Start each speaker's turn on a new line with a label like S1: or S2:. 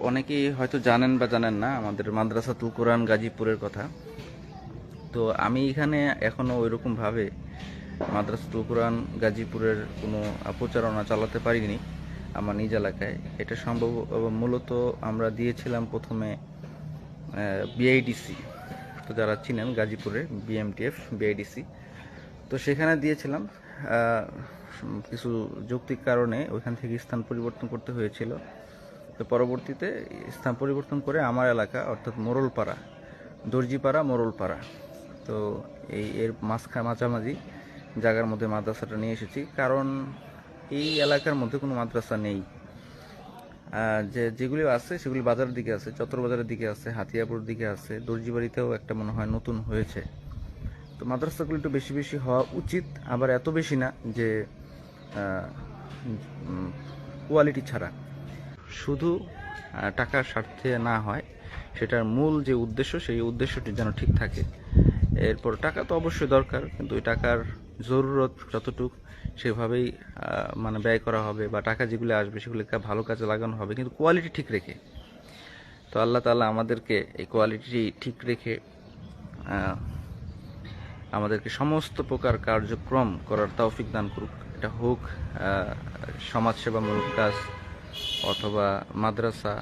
S1: অনেকেই হয়তো জানেন বা জানেন না আমাদের মাদ্রাসাতুল কোরআন গাজীপুরের কথা। তো আমি এখানে এখনো ওইরকম ভাবে মাদ্রাসাতুল কোরআন গাজীপুরের কোনো প্রচারণা চালাতে পারিনি আমার নিজ এলাকায়। এটা সম্ভব মূলত আমরা দিয়েছিলাম প্রথমে বিআইডিসি, তো যারা চিনেন গাজীপুরে বিএমটিএফ বিআইডিসি, তো সেখানে দিয়েছিলাম। কিছু যৌক্তিক কারণে ওইখান থেকে স্থান পরিবর্তন করতে হয়েছিল। তো পরবর্তীতে স্থান পরিবর্তন করে আমার এলাকা অর্থাৎ মোড়লপাড়া, দর্জিপাড়া মোড়লপাড়া, তো এর মাঝামাঝি জায়গার মধ্যে মাদ্রাসাটা নিয়ে এসেছি। কারণ এই এলাকার মধ্যে কোনো মাদ্রাসা নেই। যেগুলি আছে সেগুলি বাজারের দিকে আছে, চত্বরবাজারের দিকে আছে, হাতিয়াপুর দিকে আছে, দর্জিবাড়িতেও একটা মনে হয় নতুন হয়েছে। তো মাদ্রাসাগুলো একটু বেশি বেশি হওয়া উচিত, আবার এত বেশি না যে কোয়ালিটি ছাড়া শুধু টাকার স্বার্থে না হয়, সেটার মূল যে উদ্দেশ্য সেই উদ্দেশ্যটি যেন ঠিক থাকে। এরপর টাকা তো অবশ্যই দরকার, কিন্তু ওই টাকার জরুরত যতটুক সেভাবেই মানে ব্যয় করা হবে, বা টাকা যেগুলো আসবে সেগুলিকে ভালো কাজে লাগানো হবে, কিন্তু কোয়ালিটি ঠিক রেখে। তো আল্লাহ তাআলা আমাদেরকে এই কোয়ালিটি ঠিক রেখে আমাদেরকে সমস্ত প্রকার কার্যক্রম করার তৌফিক দান করুক। এটা হোক সমাজসেবামূলক কাজ, অথবা মাদ্রাসা,